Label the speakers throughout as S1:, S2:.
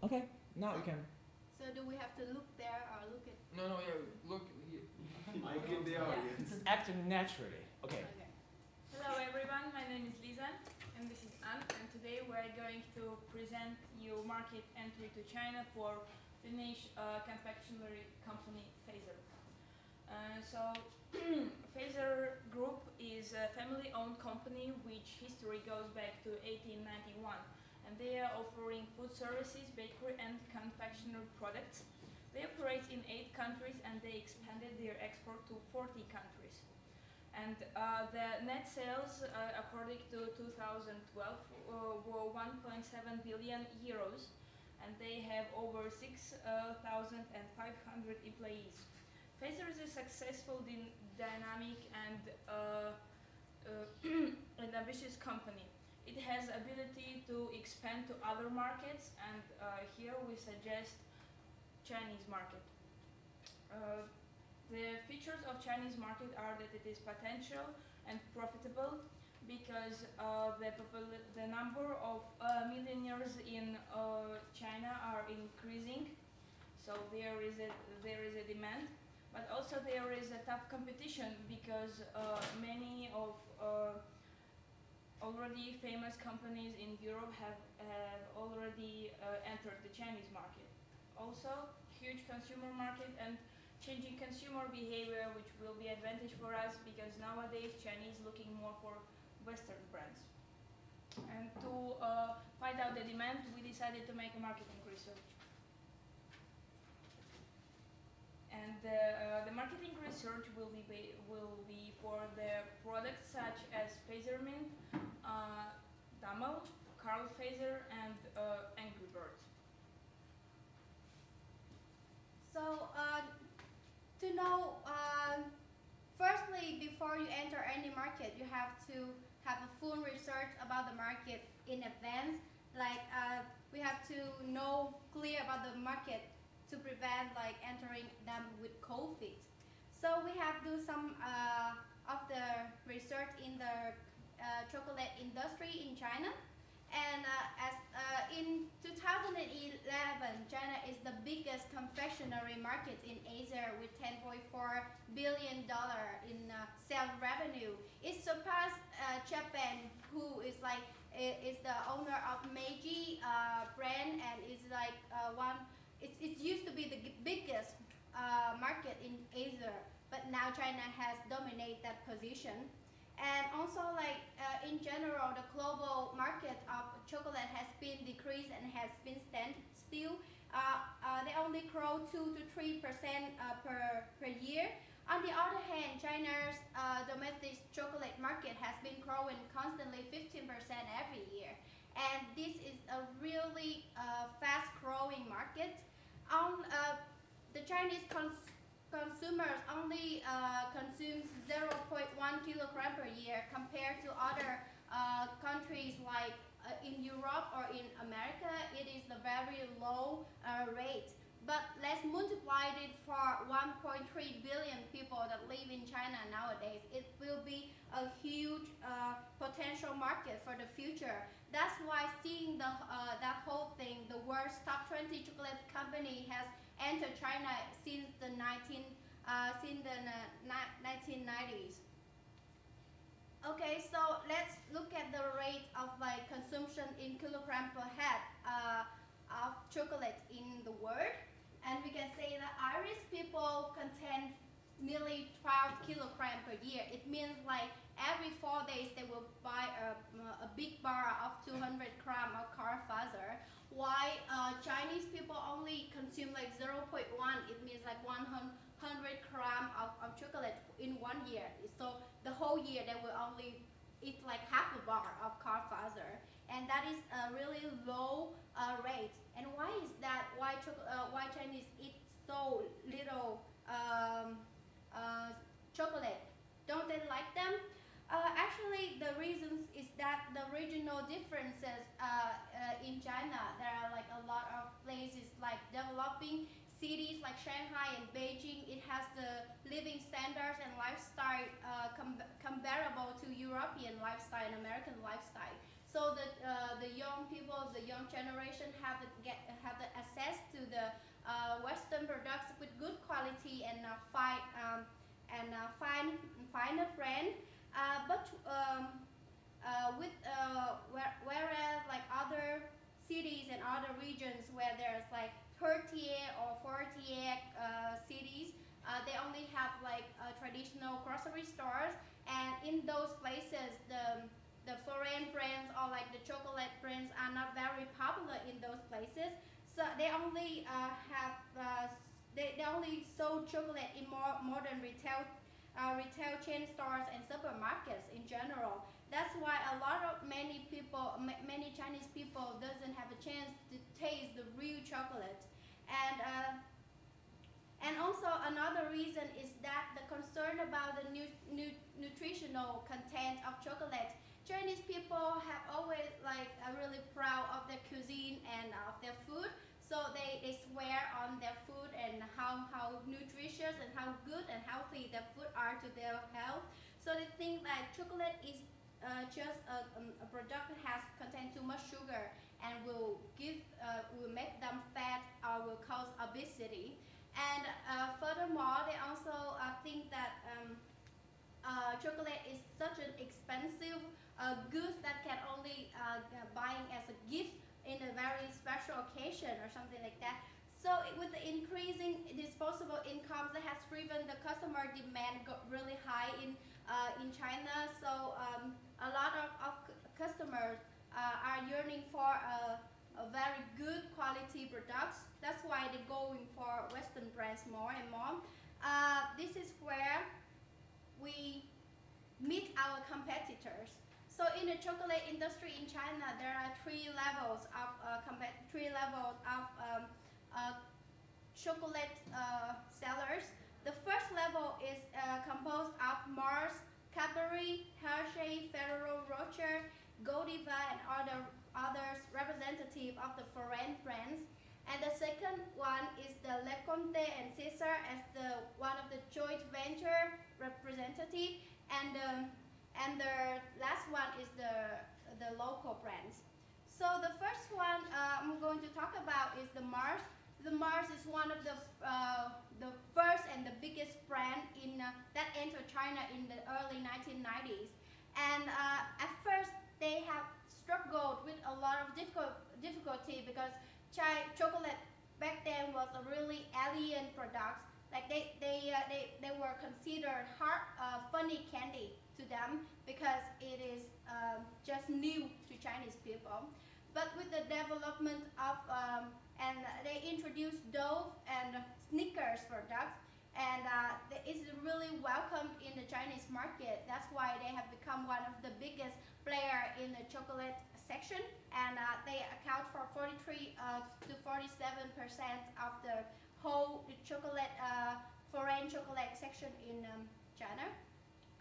S1: Okay, now we can.
S2: So do we have to look there or look at?
S3: No, no, yeah, look.
S4: Mic in the audience.
S1: Acting naturally. Okay.
S2: Okay.
S5: Hello everyone, my name is Lisa and this is Anne, and today we're going to present you market entry to China for Finnish confectionery company Fazer. Fazer Group is a family-owned company which history goes back to 1891, and they are offering food services, bakery and confectionery products. They operate in 8 countries and they expanded their export to 40 countries. And the net sales, according to 2012, were 1.7 billion euros, and they have over 6,500 employees. Fazer is a successful, dynamic, and an ambitious company. It has ability to expand to other markets, and here we suggest Chinese market. The features of Chinese market are that it is potential and profitable because the number of millionaires in China are increasing, so there is a demand, but also there is a tough competition because many of already famous companies in Europe have already entered the Chinese market. Also, huge consumer market and changing consumer behavior, which will be advantage for us because nowadays Chinese looking more for Western brands. And to find out the demand, we decided to make a marketing research. And the marketing research will be for the products such as Fazermint, Damel, Carl Fazer, and Angry Birds.
S2: So to know, firstly, before you enter any market, you have to have a full research about the market in advance. Like we have to know clear about the market to prevent like entering them with cold feet. So we have do some of the research in the chocolate industry in China. And in 2011, China is the biggest confectionery market in Asia with $10.4 billion in sales revenue. It surpassed Japan, who is like is the owner of Meiji brand, and is like it used to be the biggest market in Asia, but now China has dominated that position. And also, like in general, the global market of chocolate has been decreased and has been stand still. They only grow 2 to 3% per year. On the other hand, China's domestic chocolate market has been growing constantly 15% every year, and this is a really fast-growing market. The Chinese consumers only consume 0.1 kilogram per year compared to other countries like in Europe or in America. It is a very low rate. But let's multiply it for 1.3 billion people that live in China nowadays. It will be a huge potential market for the future. That's why seeing that whole thing, the world's top 20 chocolate company has entered China since the 1990s. Okay, so let's look at the rate of like consumption in kilogram per head of chocolate in the world, and we can say that Irish people contain nearly 12 kilogram per year. It means like every 4 days they will buy a big bar of 200 gram of Carl Fazer. Why Chinese people only consume like 0.1? It means like 100 gram of chocolate in 1 year. So the whole year they will only eat like half a bar of Carl Fazer, and that is a really low rate. And why is that? Why Chinese eat so little chocolate? Don't they like them? Actually, the reasons is that the regional differences in China. There are like a lot of places like developing cities like Shanghai and Beijing. It has the living standards and lifestyle comparable to European lifestyle and American lifestyle. So that the young people, the young generation have the and find a friend. But whereas like other cities and other regions where there's like 30 or 40 cities, they only have like traditional grocery stores, and in those places the foreign brands or like the chocolate brands are not very popular in those places. So they only they only sold chocolate in more modern retail chain stores and supermarkets in general. That's why many Chinese people doesn't have a chance to taste the real chocolate. And also another reason is that the concern about the nutritional content of chocolate. Chinese people have always like really proud of their cuisine and of their food. So they swear on their food and how nutritious and how good and healthy their food are to their health. So they think that chocolate is just a product that has contain too much sugar and will make them fat or will cause obesity. And furthermore, they also think that chocolate is such an expensive good that can only buying as a gift in a very special occasion or something like that. So with the increasing disposable incomes, that has driven the customer demand really high in China. So a lot of customers are yearning for a very good quality products. That's why they're going for Western brands more and more. This is where we meet our competitors. So in the chocolate industry in China, there are three levels of chocolate sellers. The first level is composed of Mars, Cadbury, Hershey, Ferrero Rocher, Godiva, and others representative of the foreign brands. And the second one is the Le Comte and Cesar as one of the joint venture representative, and the last one is the local brands. So the first one I'm going to talk about is the Mars. The Mars is one of the first and the biggest brand that entered China in the early 1990s. And at first they have struggled with a lot of difficulty because chocolate back then was a really alien product. Like they were considered hard, funny candy to them because it is just new to Chinese people. But with the development of and they introduced Dove and Snickers products, and it's really welcomed in the Chinese market. That's why they have become one of the biggest player in the chocolate section, and they account for 43 to 47% of the whole chocolate foreign chocolate section in China.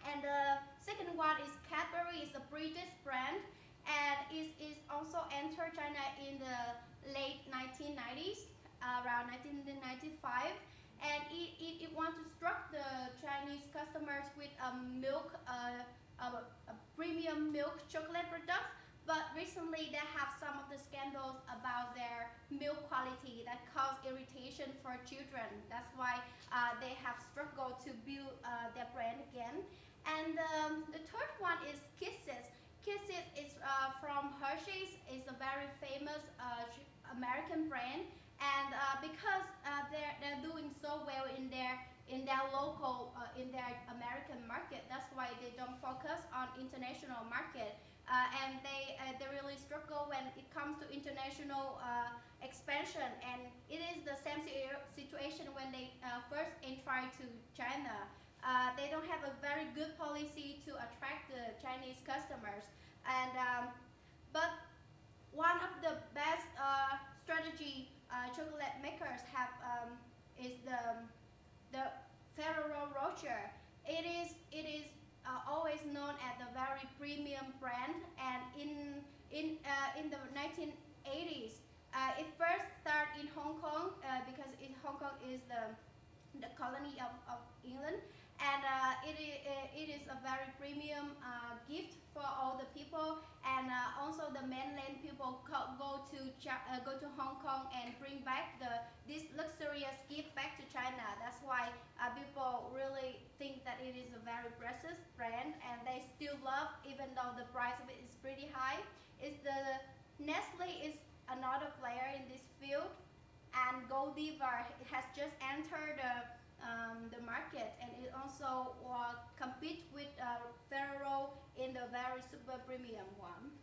S2: And the second one is Cadbury. It's a British brand, and is also entered China in the late 1990s, around 1995. And it wants to struck the Chinese customers with a premium milk chocolate products. But recently they have some of the scandals about their milk quality that cause irritation for children. That's why they have struggled to build their brand again. And the third one is Kisses. Kisses is from Hershey's. It's a very famous American brand, and because they're doing so well in their local in their American market, that's why they don't focus on international market, and they really struggle when it comes to international expansion. And it is the same situation when they first entered to China. They don't have a very good policy to attract the Chinese customers, and but one of the best strategy chocolate makers have is the Ferrero Rocher. It is always known as a very premium brand, and in the 1980s, it first started in Hong Kong because Hong Kong is the colony of England, and it is a very premium gift for all the people, and also the mainland people go to Hong Kong and bring back this luxurious gift back to China. That's why people really think that it is a very precious brand and they still love even though the price of it is pretty high. Is the Nestle is another player in this field, and Godiva has just entered the market, and it also compete with Ferrero in the very super premium one.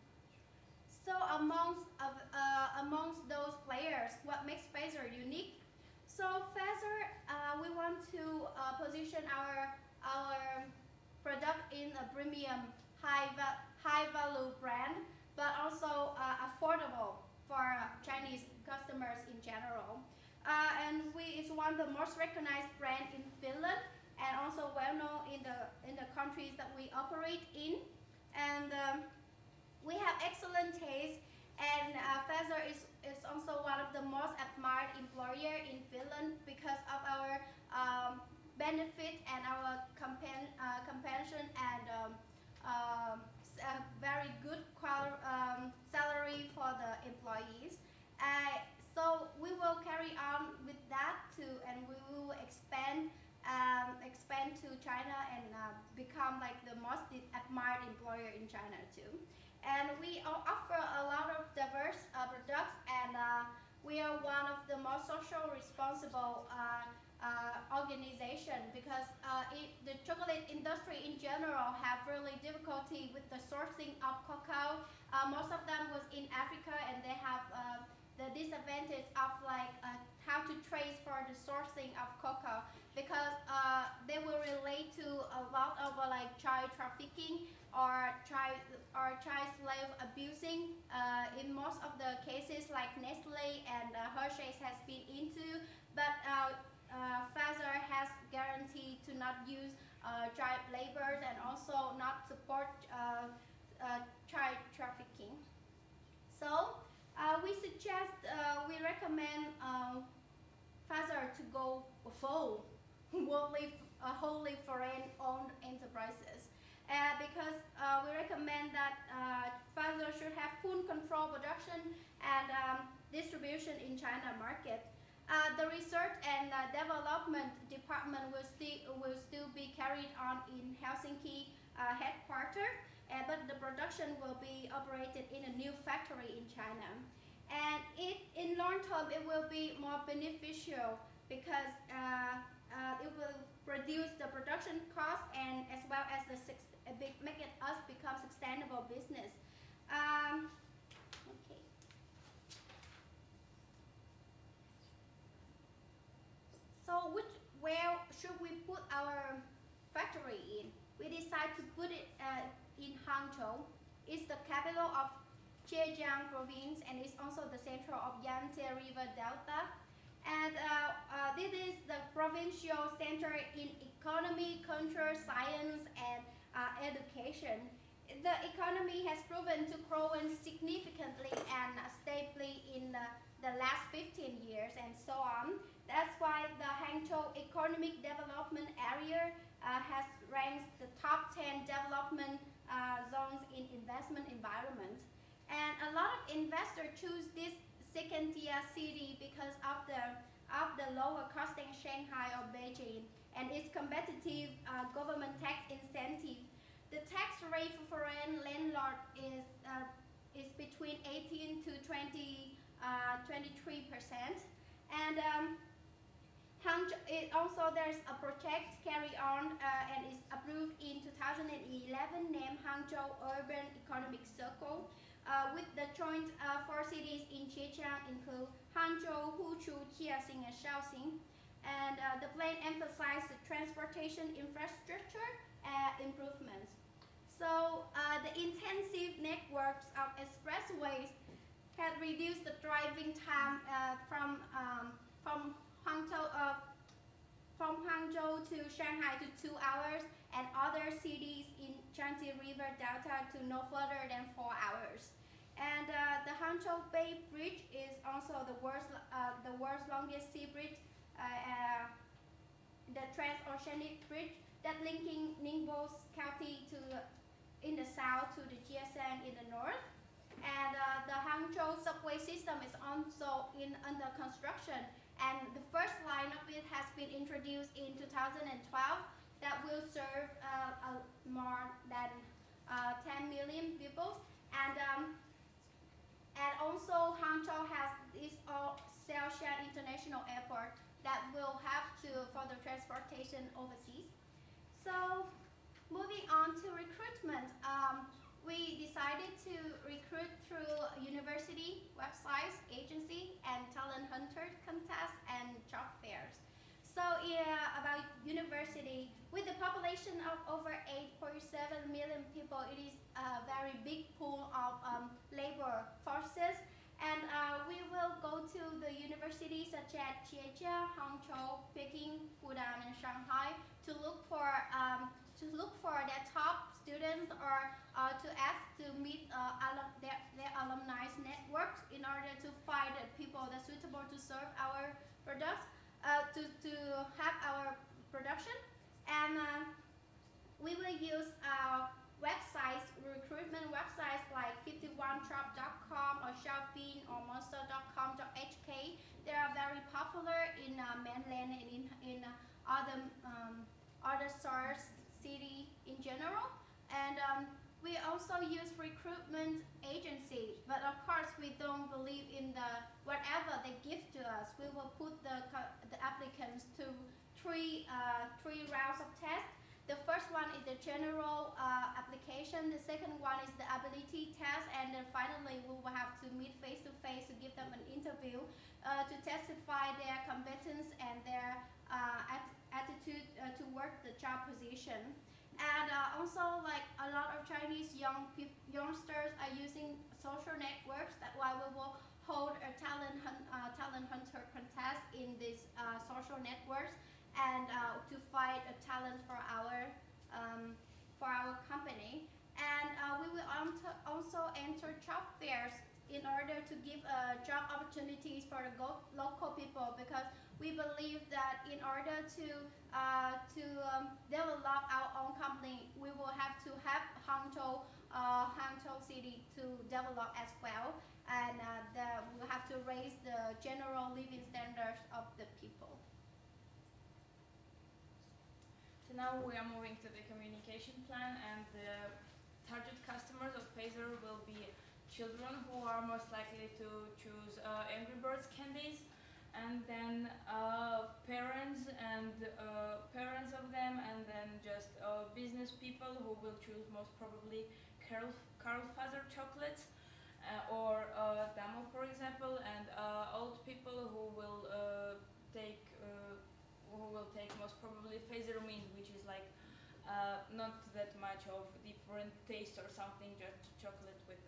S2: So amongst those players, what makes Fazer unique? So Fazer, we want to position our product in a premium high value brand, but also affordable for Chinese customers in general. And it's one of the most recognized brand in Finland, and also well known in the countries that we operate in. And we have excellent taste, and Fazer is also one of the most admired employer in Finland because of our benefit and our compassion and very good salary for the employees. So we will carry on with that too, and we will expand to China and become like the most admired employer in China too. And we offer a lot of diverse products, and we are one of the most social responsible organization because the chocolate industry in general have really difficulty with the sourcing of cocoa. Most of them was in Africa, and they have the disadvantage of like how to trace for the sourcing of cocoa because they will relate to a lot of like child trafficking or child slave abusing in most of the cases like Nestle and Hershey's has been into, but Fazer has guaranteed to not use child labor and also not support child trafficking. So we recommend Fazer to go full, wholly foreign-owned enterprises. Because we recommend that Fazer should have full control production and distribution in China market. The research and development department will still be carried on in Helsinki headquarters, but the production will be operated in a new factory in China. And in long term, it will be more beneficial because it will reduce the production cost and as well as make us become sustainable business. Okay. So where should we put our factory in? We decided to put it in Hangzhou. It's the capital of Zhejiang province, and it's also the center of Yangtze River Delta. And this is the provincial center in economy, culture, science, and education. The economy has proven to grow significantly and stably in the last 15 years and so on. That's why the Hangzhou Economic Development Area has ranked the top 10 development zones in investment environment. And a lot of investors choose this second-tier city because of the lower cost in Shanghai or Beijing and its competitive government tax incentive. The tax rate for foreign landlord is between 18 to 23%. And also there's a project carried on and is approved in 2011 named Hangzhou Urban Economic Circle. With the joint four cities in Zhejiang include Hangzhou, Huchu, Jiaxing, and Shaoxing. And the plan emphasized the transportation infrastructure improvements. So the intensive networks of expressways had reduced the driving time from Hangzhou to Shanghai to 2 hours, and other cities in Yangtze River Delta to no further than 4 hours. And the Hangzhou Bay Bridge is also the world's longest sea bridge, the transoceanic bridge that linking Ningbo County in the south to the Jiaxing in the north. And the Hangzhou subway system is also under construction, and the first line of it has been introduced in 2012, that will serve more than 10 million people. And also Hangzhou has its own Xiaoshan International Airport that will have to for the transportation overseas. So moving on to recruitment, we decided to recruit through university, websites, agency, and talent hunter contests and job fairs. So about university, with a population of over 8.7 million people, it is a very big pool of labor forces. And we will go to the universities such as Zhejiang, Hangzhou, Peking, Fudan, and Shanghai to look for their top students or to ask to meet their alumni networks in order to find people that are suitable to serve our products, to have our production. And we will use websites, recruitment websites like 51job.com or Xiaobin or monster.com.hk. They are very popular in mainland and in other source city in general. And we also use recruitment agency, but of course we don't believe in the whatever they give to us. We will put the applicants to three rounds of tests. The first one is the general application. The second one is the ability test, and then finally we will have to meet face to face to give them an interview to testify their competence and their attitude to work the job position. And also, like a lot of Chinese youngsters are using social networks. That's why we will hold a talent hunter contest in these social networks, and to find a talent for our company. And we will also enter job fairs in order to give job opportunities for the local people, because we believe that in order to develop our own company, we will have to have Hangzhou city to develop as well, and we will have to raise the general living standards of the people.
S5: So now we are moving to the communication plan, and the target customers of Phaser will be children who are most likely to choose Angry Birds candies, and then parents of them, and then just business people who will choose most probably Karl Fazer chocolates or Damo, for example, and old people who will take most probably Phaser Mint, which is like not that much of different taste or something, just chocolate with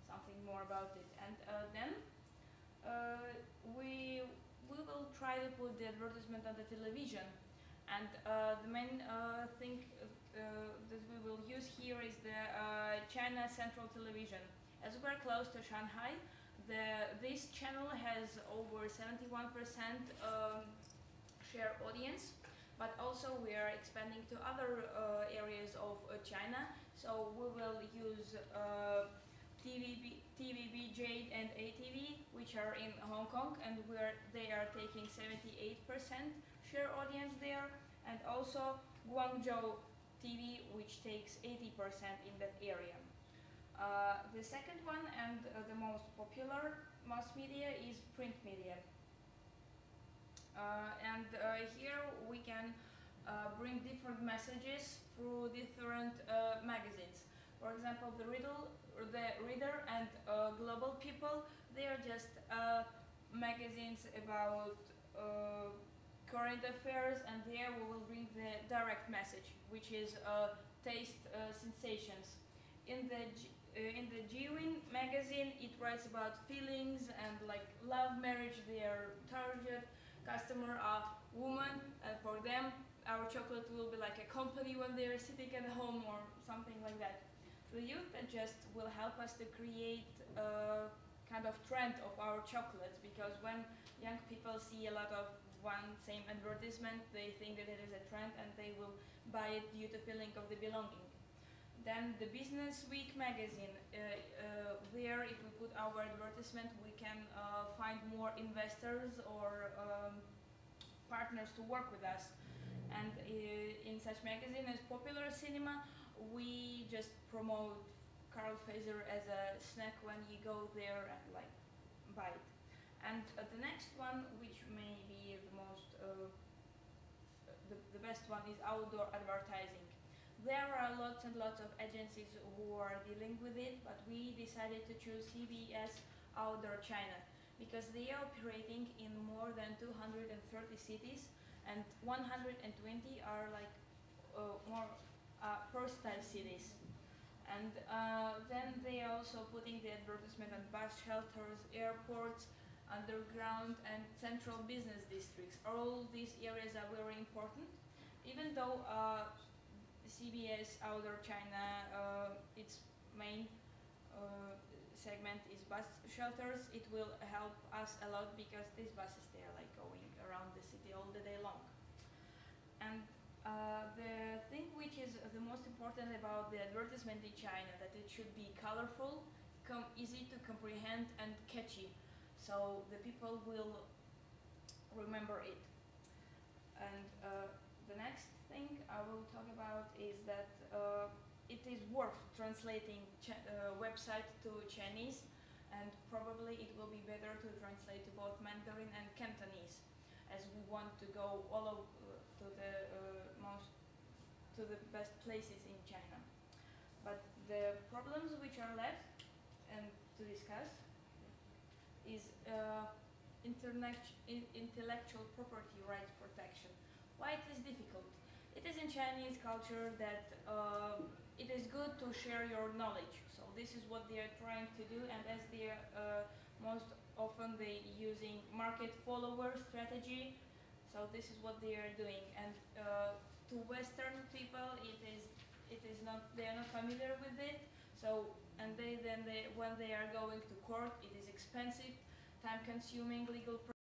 S5: something more about it. And then we will try to put the advertisement on the television. And the main thing that we will use here is the China Central Television. As we're close to Shanghai, this channel has over 71% share audience, but also we are expanding to other areas of China. So we will use TVB, Jade, and ATV, which are in Hong Kong, and they are taking 78% share audience there, and also Guangzhou TV, which takes 80% in that area. The second one and the most popular mass media is print media. And here we can bring different messages through different magazines. For example, the Reader and Global People, they are just magazines about current affairs, and there we will bring the direct message, which is taste sensations. In the Gwin magazine, it writes about feelings and like love, marriage. Their target customer are women, and for them our chocolate will be like a company when they are sitting at home or something like that. The youth just will help us to create a kind of trend of our chocolates, because when young people see a lot of one same advertisement, they think that it is a trend and they will buy it due to feeling of the belonging. Then the Business Week magazine, there if we put our advertisement, we can find more investors or partners to work with us. And in such magazine as Popular Cinema, we just promote Carl Fazer as a snack when you go there and like buy it. And the next one, which may be the most, the best one, is outdoor advertising. There are lots and lots of agencies who are dealing with it, but we decided to choose CBS Outdoor China because they are operating in more than 230 cities, and 120 are like more first-time cities. And then they are also putting the advertisement on bus shelters, airports, underground and central business districts. All these areas are very important, even though CBS Outdoor China, its main segment is bus shelters. It will help us a lot because these buses, they are like going around the city all the day long. And the thing which is the most important about the advertisement in China, that it should be colorful, easy to comprehend and catchy, so the people will remember it. And the next thing I will talk about is that it is worth translating website to Chinese, and probably it will be better to translate to both Mandarin and Cantonese, as we want to go all over to the best places in China. But the problems which are left and to discuss is intellectual property rights protection. Why it is difficult? It is in Chinese culture that it is good to share your knowledge. So this is what they are trying to do, and as they are most often they using market follower strategy. So this is what they are doing, and to Western people, it is not, they are not familiar with it. So and when they are going to court, it is expensive, time-consuming legal